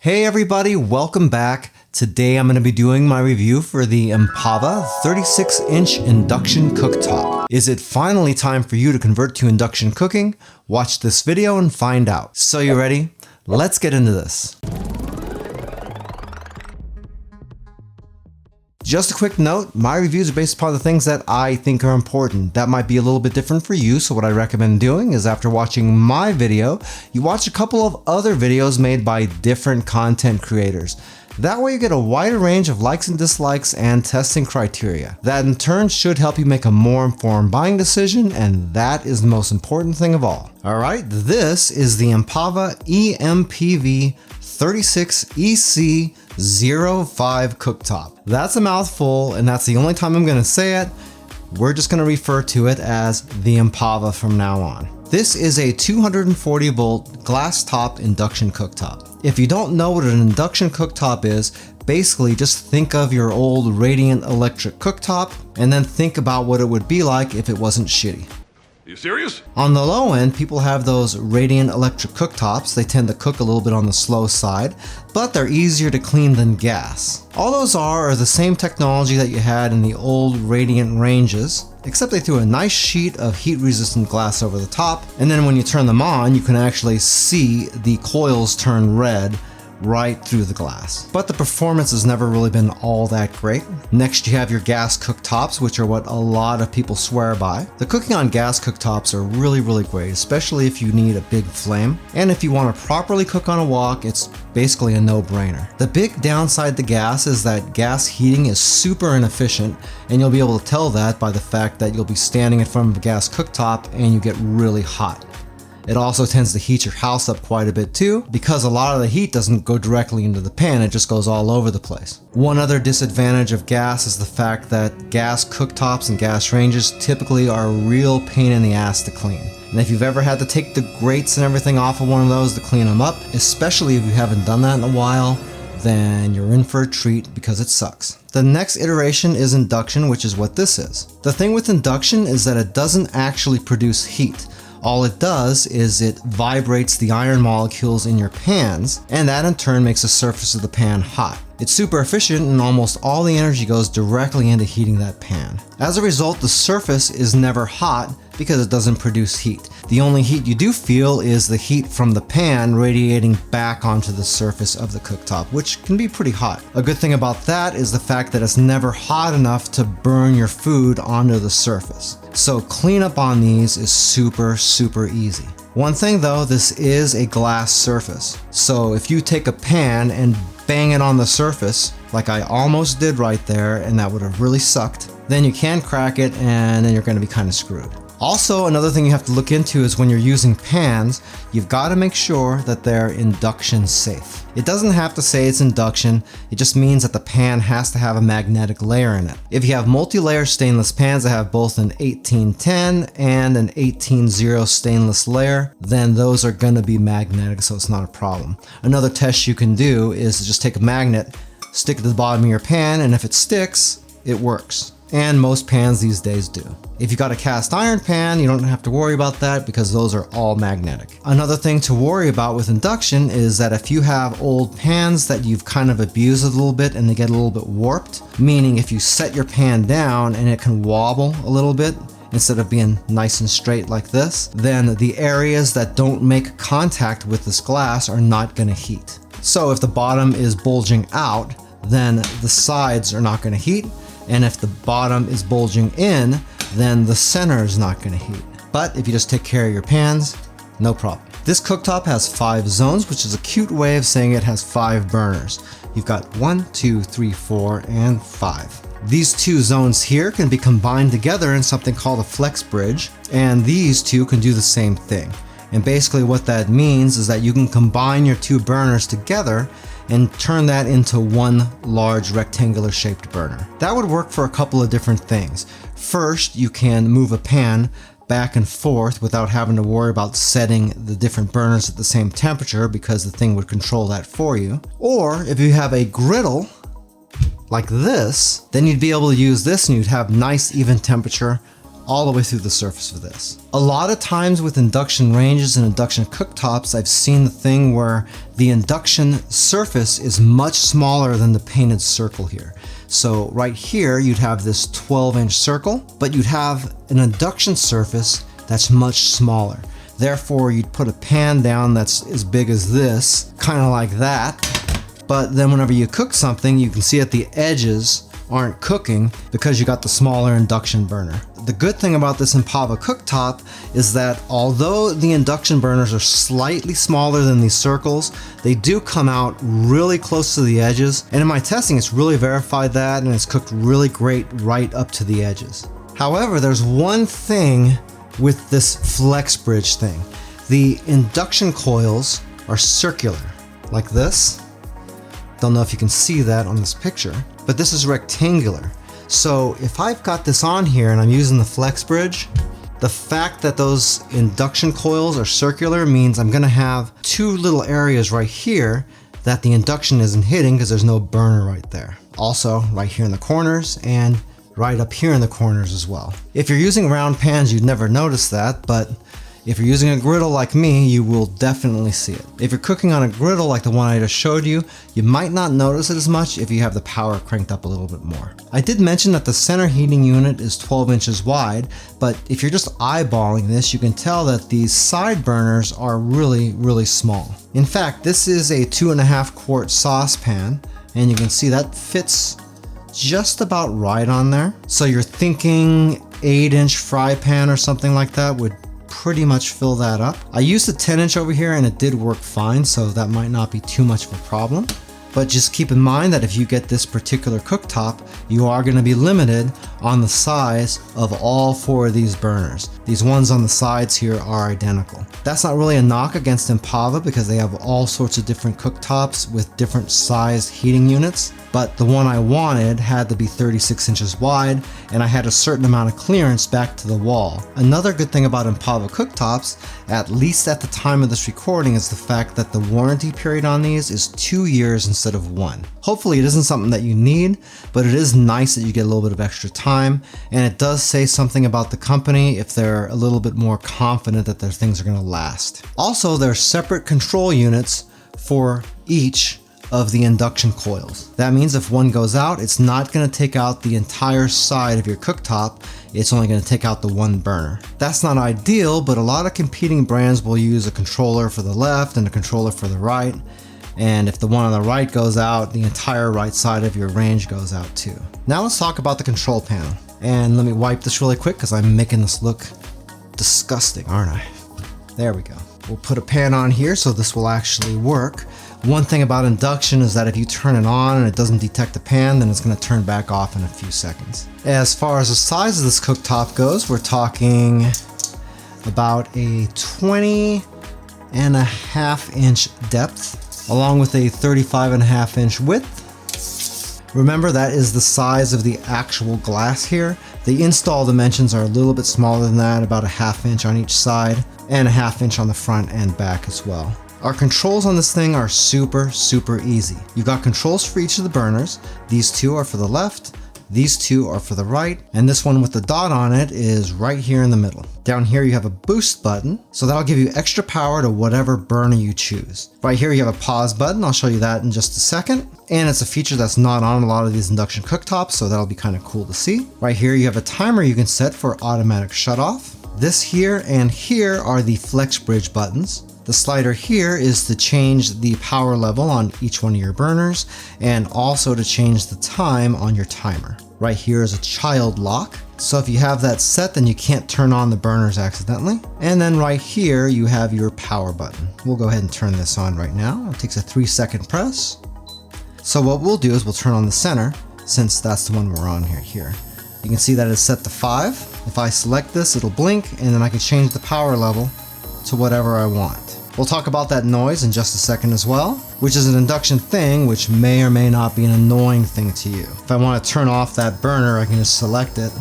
Hey everybody, welcome back. Today I'm going to be doing my review for the Empava 36-inch Induction Cooktop. Is it finally time for you to convert to induction cooking? Watch this video and find out. So you ready? Let's get into this. Just a quick note, my reviews are based upon the things that I think are important. That might be a little bit different for you, so what I recommend doing is after watching my video, you watch a couple of other videos made by different content creators. That way you get a wider range of likes and dislikes and testing criteria. That in turn should help you make a more informed buying decision, and that is the most important thing of all. Alright, this is the Empava EMPV 36EC 05 cooktop. That's a mouthful, and that's the only time I'm going to say it. We're just going to refer to it as the Empava from now on. This is a 240 volt glass top induction cooktop. If you don't know what an induction cooktop is, basically just think of your old Raidant Electric cooktop and then think about what it would be like if it wasn't shitty. Are you serious? On the low end, people have those Raidant Electric cooktops. They tend to cook a little bit on the slow side, but they're easier to clean than gas. All those are the same technology that you had in the old Raidant ranges, except they threw a nice sheet of heat-resistant glass over the top, and then when you turn them on, you can actually see the coils turn red right through the glass. But the performance has never really been all that great. Next you have your gas cooktops, which are what a lot of people swear by. The cooking on gas cooktops are really great, especially if you need a big flame. And if you want to properly cook on a wok, it's basically a no-brainer. The big downside to gas is that gas heating is super inefficient, and you'll be able to tell that by the fact that you'll be standing in front of a gas cooktop and you get really hot. It also tends to heat your house up quite a bit too, because a lot of the heat doesn't go directly into the pan, it just goes all over the place. One other disadvantage of gas is the fact that gas cooktops and gas ranges typically are a real pain in the ass to clean. And if you've ever had to take the grates and everything off of one of those to clean them up, especially if you haven't done that in a while, then you're in for a treat because it sucks. The next iteration is induction, which is what this is. The thing with induction is that it doesn't actually produce heat. All it does is it vibrates the iron molecules in your pans, and that in turn makes the surface of the pan hot. It's super efficient, and almost all the energy goes directly into heating that pan. As a result, the surface is never hot because it doesn't produce heat. The only heat you do feel is the heat from the pan radiating back onto the surface of the cooktop, which can be pretty hot. A good thing about that is the fact that it's never hot enough to burn your food onto the surface. So cleanup on these is super easy. One thing though, this is a glass surface. So if you take a pan and bang it on the surface, like I almost did right there, and that would have really sucked, then you can crack it and then you're going to be kind of screwed. Also, another thing you have to look into is when you're using pans, you've got to make sure that they're induction safe. It doesn't have to say it's induction, it just means that the pan has to have a magnetic layer in it. If you have multi-layer stainless pans that have both an 1810 and an 18-0 stainless layer, then those are going to be magnetic, so it's not a problem. Another test you can do is to just take a magnet, stick it to the bottom of your pan, and if it sticks, it works. And most pans these days do. If you got a cast iron pan, you don't have to worry about that because those are all magnetic. Another thing to worry about with induction is that if you have old pans that you've kind of abused a little bit and they get a little bit warped, meaning if you set your pan down and it can wobble a little bit instead of being nice and straight like this, then the areas that don't make contact with this glass are not going to heat. So if the bottom is bulging out, then the sides are not going to heat. And if the bottom is bulging in, then the center is not going to heat. But if you just take care of your pans, no problem. This cooktop has 5 zones, which is a cute way of saying it has 5 burners. You've got 1, 2, 3, 4, and 5. These 2 zones here can be combined together in something called a flex bridge, and these 2 can do the same thing. And basically what that means is that you can combine your 2 burners together and turn that into one large rectangular shaped burner. That would work for a couple of different things. First, you can move a pan back and forth without having to worry about setting the different burners at the same temperature because the thing would control that for you. Or if you have a griddle like this, then you'd be able to use this and you'd have nice even temperature all the way through the surface of this. A lot of times with induction ranges and induction cooktops, I've seen the thing where the induction surface is much smaller than the painted circle here. So right here, you'd have this 12-inch circle, but you'd have an induction surface that's much smaller. Therefore, you'd put a pan down that's as big as this, kind of like that. But then whenever you cook something, you can see that the edges aren't cooking because you got the smaller induction burner. The good thing about this Empava cooktop is that although the induction burners are slightly smaller than these circles, they do come out really close to the edges. And in my testing, it's really verified that, and it's cooked really great right up to the edges. However, there's one thing with this flex bridge thing. The induction coils are circular, like this. Don't know if you can see that on this picture, but this is rectangular. So if I've got this on here and I'm using the flex bridge, the fact that those induction coils are circular means I'm gonna have two little areas right here that the induction isn't hitting because there's no burner right there. Also, right here in the corners and right up here in the corners as well. If you're using round pans, you'd never notice that, but if you're using a griddle like me, you will definitely see it. If you're cooking on a griddle like the one I just showed you, you might not notice it as much if you have the power cranked up a little bit more. I did mention that the center heating unit is 12 inches wide, but if you're just eyeballing this, you can tell that these side burners are really, really small. In fact, this is a 2.5 quart saucepan, and you can see that fits just about right on there. So you're thinking 8-inch fry pan or something like that would pretty much fill that up. I used a 10-inch over here and it did work fine, so that might not be too much of a problem. But just keep in mind that if you get this particular cooktop, you are going to be limited on the size of all 4 of these burners. These ones on the sides here are identical. That's not really a knock against Empava because they have all sorts of different cooktops with different sized heating units. But the one I wanted had to be 36 inches wide, and I had a certain amount of clearance back to the wall. Another good thing about Empava cooktops, at least at the time of this recording, is the fact that the warranty period on these is 2 years instead of 1. Hopefully it isn't something that you need, but it is nice that you get a little bit of extra time, and it does say something about the company if they're a little bit more confident that their things are going to last. Also, there are separate control units for each of the induction coils. That means if one goes out, it's not going to take out the entire side of your cooktop, it's only going to take out the one burner. That's not ideal, but a lot of competing brands will use a controller for the left and a controller for the right, and if the one on the right goes out, the entire right side of your range goes out too. Now let's talk about the control panel. And let me wipe this really quick because I'm making this look disgusting, aren't I? There we go. We'll put a pan on here so this will actually work. One thing about induction is that if you turn it on and it doesn't detect the pan, then it's going to turn back off in a few seconds. As far as the size of this cooktop goes, we're talking about a 20.5-inch depth, along with a 35.5-inch width. Remember, that is the size of the actual glass here. The install dimensions are a little bit smaller than that, about a 1/2 inch on each side, and a 1/2 inch on the front and back as well. Our controls on this thing are super easy. You've got controls for each of the burners. These 2 are for the left, these 2 are for the right, and this one with the dot on it is right here in the middle. Down here you have a boost button, so that'll give you extra power to whatever burner you choose. Right here you have a pause button, I'll show you that in just a second. And it's a feature that's not on a lot of these induction cooktops, so that'll be kind of cool to see. Right here you have a timer you can set for automatic shut off. This here and here are the flex bridge buttons. The slider here is to change the power level on each one of your burners and also to change the time on your timer. Right here is a child lock. So if you have that set, then you can't turn on the burners accidentally. And then right here, you have your power button. We'll go ahead and turn this on right now. It takes a 3-second press. So what we'll do is we'll turn on the center, since that's the one we're on here. You can see that it's set to 5. If I select this, it'll blink, and then I can change the power level to whatever I want. We'll talk about that noise in just a second as well, which is an induction thing which may or may not be an annoying thing to you. If I want to turn off that burner, I can just select it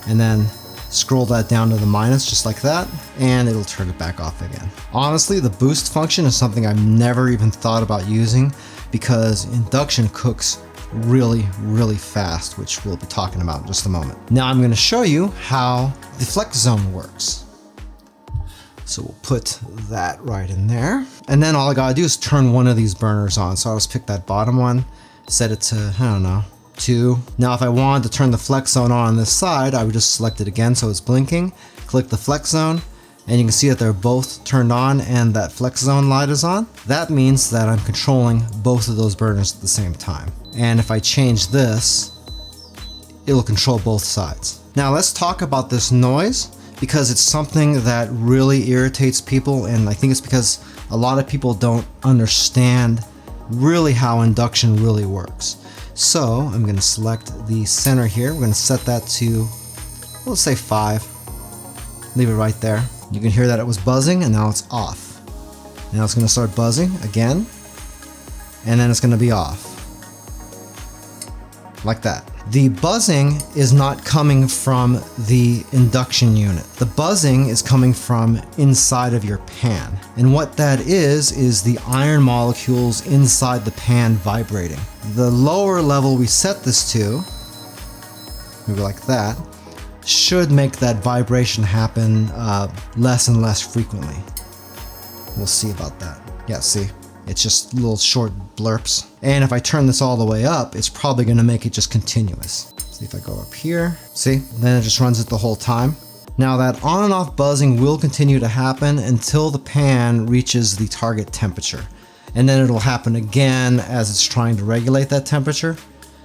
and then scroll that down to the minus just like that, and it'll turn it back off again. Honestly, the boost function is something I've never even thought about using because induction cooks really, really fast, which we'll be talking about in just a moment. Now I'm going to show you how the flex zone works. So we'll put that right in there. And then all I gotta do is turn one of these burners on. So I'll just pick that bottom one, set it to, I don't know, 2. Now if I wanted to turn the flex zone on this side, I would just select it again so it's blinking, click the flex zone, and you can see that they're both turned on and that flex zone light is on. That means that I'm controlling both of those burners at the same time. And if I change this, it'll control both sides. Now let's talk about this noise, because it's something that really irritates people, and I think it's because a lot of people don't understand really how induction really works. So I'm going to select the center here. We're going to set that to, let's say 5. Leave it right there. You can hear that it was buzzing and now it's off. Now it's going to start buzzing again, and then it's going to be off. Like that. The buzzing is not coming from the induction unit. The buzzing is coming from inside of your pan. And what that is the iron molecules inside the pan vibrating. The lower level we set this to, maybe like that, should make that vibration happen less and less frequently. We'll see about that. Yeah, see? It's just little short blurps. And if I turn this all the way up, it's probably going to make it just continuous. See if I go up here. See? Then it just runs it the whole time. Now that on and off buzzing will continue to happen until the pan reaches the target temperature. And then it'll happen again as it's trying to regulate that temperature,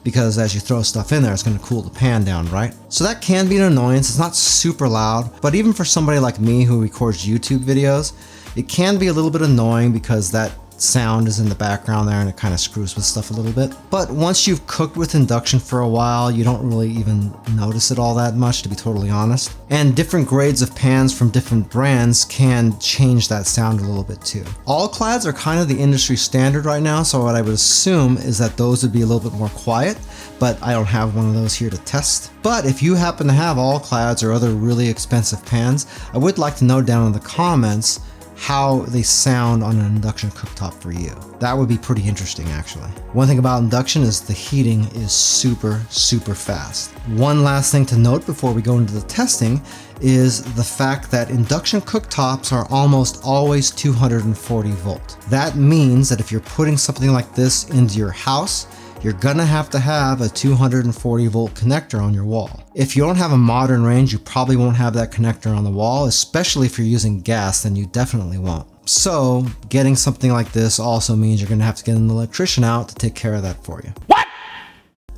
because as you throw stuff in there, it's going to cool the pan down, right? So that can be an annoyance. It's not super loud, but even for somebody like me who records YouTube videos, it can be a little bit annoying because that sound is in the background there and it kind of screws with stuff a little bit. But once you've cooked with induction for a while, you don't really even notice it all that much, to be totally honest. And different grades of pans from different brands can change that sound a little bit too. All-clads are kind of the industry standard right now, so what I would assume is that those would be a little bit more quiet, but I don't have one of those here to test. But if you happen to have all-clads or other really expensive pans, I would like to know down in the comments how they sound on an induction cooktop for you. That would be pretty interesting, actually. One thing about induction is the heating is super fast. One last thing to note before we go into the testing is the fact that induction cooktops are almost always 240 volt. That means that if you're putting something like this into your house, you're gonna have to have a 240 volt connector on your wall. If you don't have a modern range, you probably won't have that connector on the wall, especially if you're using gas, then you definitely won't. So getting something like this also means you're gonna have to get an electrician out to take care of that for you. What?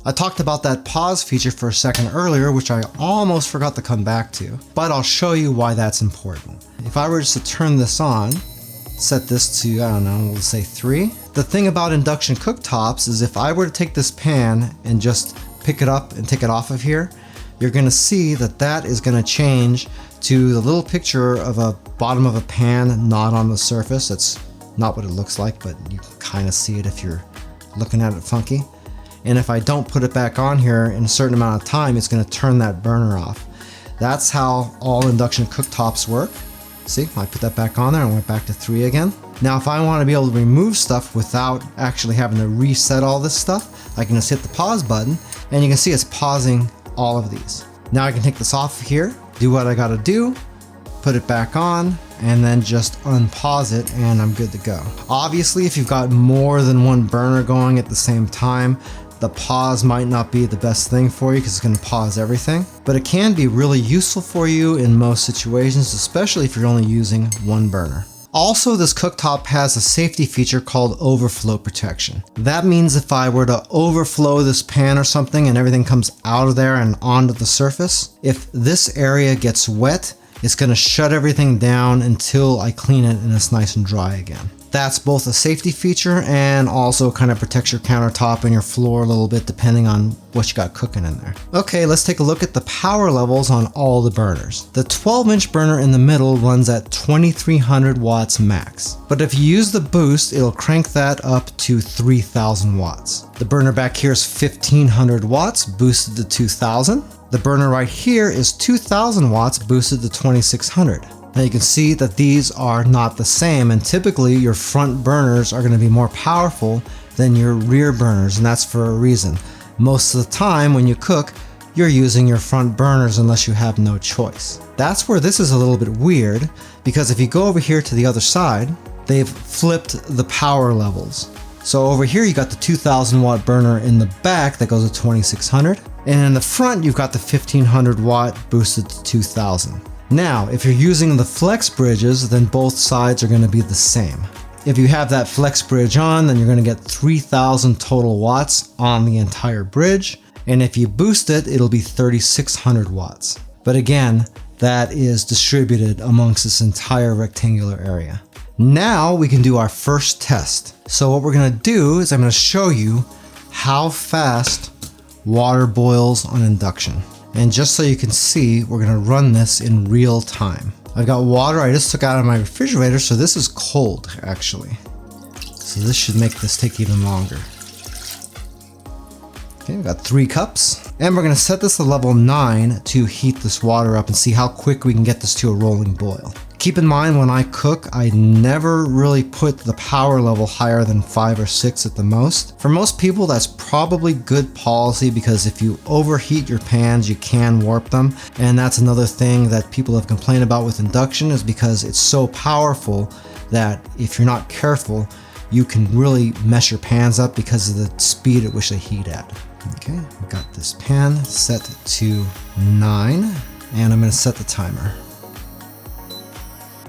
I talked about that pause feature for a second earlier, which I almost forgot to come back to, but I'll show you why that's important. If I were just to turn this on, set this to, I don't know, we'll say 3. The thing about induction cooktops is if I were to take this pan and just pick it up and take it off of here, you're going to see that that is going to change to the little picture of a bottom of a pan not on the surface. That's not what it looks like, but you can kind of see it if you're looking at it funky. And if I don't put it back on here in a certain amount of time, it's going to turn that burner off. That's how all induction cooktops work. See, I put that back on there and went back to 3 again. Now, if I want to be able to remove stuff without actually having to reset all this stuff, I can just hit the pause button and you can see it's pausing all of these. Now I can take this off here, do what I got to do, put it back on, and then just unpause it and I'm good to go. Obviously, if you've got more than one burner going at the same time, the pause might not be the best thing for you because it's going to pause everything, but it can be really useful for you in most situations, especially if you're only using one burner. Also, this cooktop has a safety feature called overflow protection. That means if I were to overflow this pan or something and everything comes out of there and onto the surface, if this area gets wet, it's going to shut everything down until I clean it and it's nice and dry again. That's both a safety feature and also kind of protects your countertop and your floor a little bit depending on what you got cooking in there. Okay, let's take a look at the power levels on all the burners. The 12-inch burner in the middle runs at 2300 watts max. But if you use the boost, it'll crank that up to 3000 watts. The burner back here is 1500 watts, boosted to 2000. The burner right here is 2000 watts, boosted to 2600. Now you can see that these are not the same, and typically your front burners are going to be more powerful than your rear burners, and that's for a reason. Most of the time when you cook, you're using your front burners unless you have no choice. That's where this is a little bit weird, because if you go over here to the other side, they've flipped the power levels. So over here you got the 2000 watt burner in the back that goes to 2600, and in the front you've got the 1500 watt boosted to 2000. Now, if you're using the flex bridges, then both sides are going to be the same. If you have that flex bridge on, then you're going to get 3000 total watts on the entire bridge. And if you boost it, it'll be 3600 watts. But again, that is distributed amongst this entire rectangular area. Now we can do our first test. So what we're going to do is I'm going to show you how fast water boils on induction. And just so you can see, we're going to run this in real time. I've got water I just took out of my refrigerator, so this is cold actually. So this should make this take even longer. Okay, we've got 3 cups, and we're going to set this to level 9 to heat this water up and see how quick we can get this to a rolling boil. Keep in mind, when I cook, I never really put the power level higher than 5 or 6 at the most. For most people, that's probably good policy, because if you overheat your pans, you can warp them. And that's another thing that people have complained about with induction, is because it's so powerful that if you're not careful, you can really mess your pans up because of the speed at which they heat at. Okay, we got this pan set to 9, and I'm going to set the timer.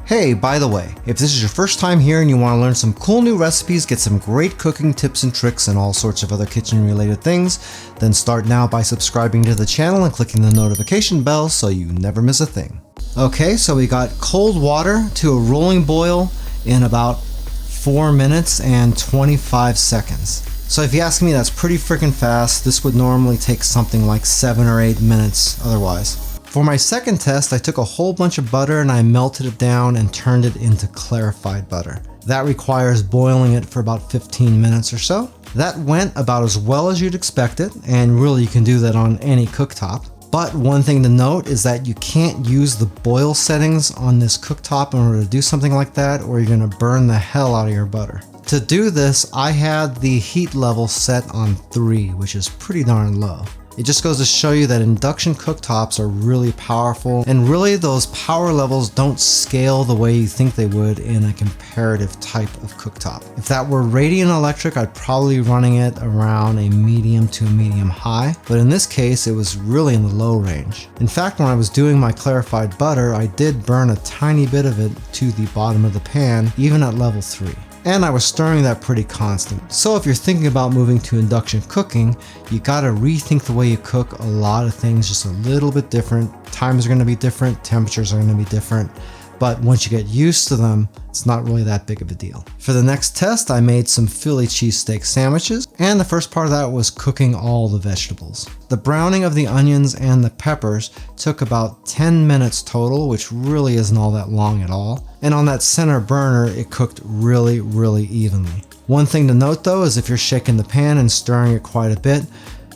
Hey, by the way, if this is your first time here and you want to learn some cool new recipes, get some great cooking tips and tricks and all sorts of other kitchen related things, then start now by subscribing to the channel and clicking the notification bell so you never miss a thing. Okay, so we got cold water to a rolling boil in about 4 minutes and 25 seconds. So if you ask me, that's pretty freaking fast. This would normally take something like 7 or 8 minutes otherwise. For my second test, I took a whole bunch of butter and I melted it down and turned it into clarified butter. That requires boiling it for about 15 minutes or so. That went about as well as you'd expect it, and really you can do that on any cooktop. But one thing to note is that you can't use the boil settings on this cooktop in order to do something like that, or you're gonna burn the hell out of your butter. To do this, I had the heat level set on 3, which is pretty darn low. It just goes to show you that induction cooktops are really powerful, and really those power levels don't scale the way you think they would in a comparative type of cooktop. If that were Raidant Electric, I'd probably be running it around a medium to a medium high, but in this case it was really in the low range. In fact, when I was doing my clarified butter, I did burn a tiny bit of it to the bottom of the pan, even at level 3. And I was stirring that pretty constant. So if you're thinking about moving to induction cooking, you gotta rethink the way you cook a lot of things just a little bit different. Times are gonna be different, temperatures are gonna be different, but once you get used to them, it's not really that big of a deal. For the next test, I made some Philly cheesesteak sandwiches, and the first part of that was cooking all the vegetables. The browning of the onions and the peppers took about 10 minutes total, which really isn't all that long at all. And on that center burner, it cooked really, really evenly. One thing to note though is if you're shaking the pan and stirring it quite a bit,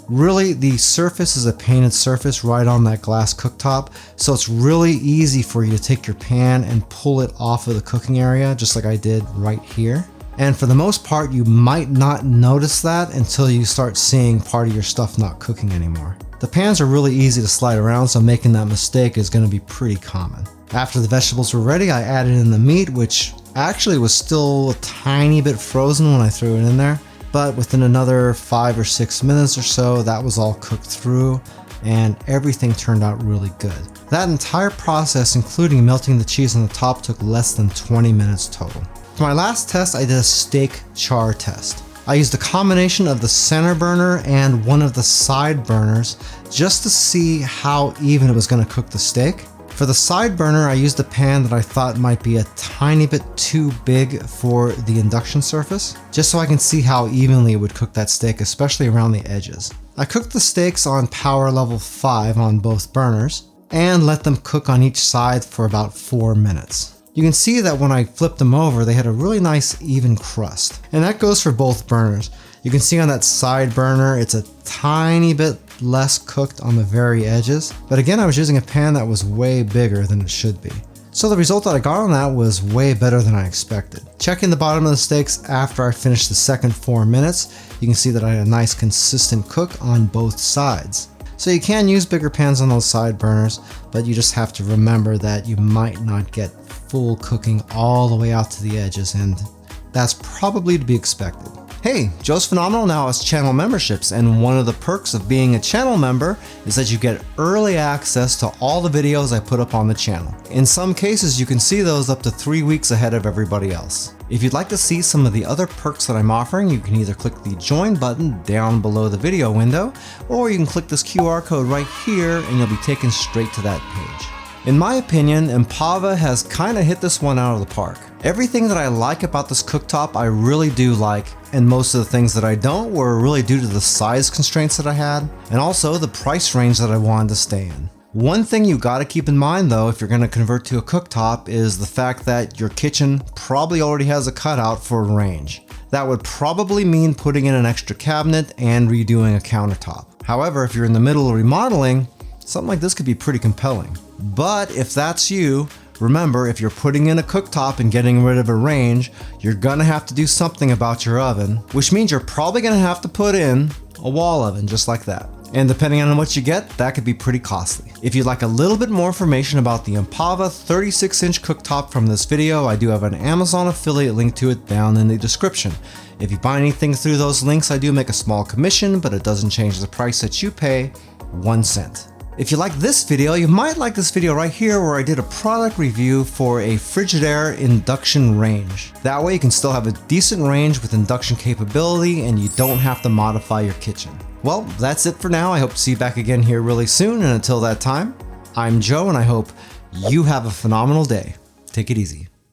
really the surface is a painted surface right on that glass cooktop, so it's really easy for you to take your pan and pull it off of the cooking area, just like I did right here. And for the most part, you might not notice that until you start seeing part of your stuff not cooking anymore. The pans are really easy to slide around, so making that mistake is going to be pretty common. After the vegetables were ready, I added in the meat, which actually was still a tiny bit frozen when I threw it in there. But within another 5 or 6 minutes or so, that was all cooked through and everything turned out really good. That entire process, including melting the cheese on the top, took less than 20 minutes total. For my last test, I did a steak char test. I used a combination of the center burner and one of the side burners just to see how even it was going to cook the steak. For the side burner, I used a pan that I thought might be a tiny bit too big for the induction surface, just so I can see how evenly it would cook that steak, especially around the edges. I cooked the steaks on power level 5 on both burners, and let them cook on each side for about 4 minutes. You can see that when I flipped them over, they had a really nice even crust. And that goes for both burners. You can see on that side burner, it's a tiny bit less cooked on the very edges. But again, I was using a pan that was way bigger than it should be. So the result that I got on that was way better than I expected. Checking the bottom of the steaks after I finished the second 4 minutes, you can see that I had a nice consistent cook on both sides. So you can use bigger pans on those side burners, but you just have to remember that you might not get full cooking all the way out to the edges, and that's probably to be expected. Hey, Joe's Phenomenal now has channel memberships, and one of the perks of being a channel member is that you get early access to all the videos I put up on the channel. In some cases, you can see those up to 3 weeks ahead of everybody else. If you'd like to see some of the other perks that I'm offering, you can either click the join button down below the video window, or you can click this QR code right here and you'll be taken straight to that page. In my opinion, Empava has kinda hit this one out of the park. Everything that I like about this cooktop I really do like, and most of the things that I don't were really due to the size constraints that I had, and also the price range that I wanted to stay in. One thing you gotta keep in mind though if you're gonna convert to a cooktop is the fact that your kitchen probably already has a cutout for a range. That would probably mean putting in an extra cabinet and redoing a countertop. However, if you're in the middle of remodeling, something like this could be pretty compelling. But if that's you, remember, if you're putting in a cooktop and getting rid of a range, you're gonna have to do something about your oven, which means you're probably gonna have to put in a wall oven just like that. And depending on what you get, that could be pretty costly. If you'd like a little bit more information about the Empava 36-inch cooktop from this video, I do have an Amazon affiliate link to it down in the description. If you buy anything through those links, I do make a small commission, but it doesn't change the price that you pay 1 cent. If you like this video, you might like this video right here where I did a product review for a Frigidaire induction range. That way you can still have a decent range with induction capability and you don't have to modify your kitchen. Well, that's it for now. I hope to see you back again here really soon, and until that time, I'm Joe and I hope you have a phenomenal day. Take it easy.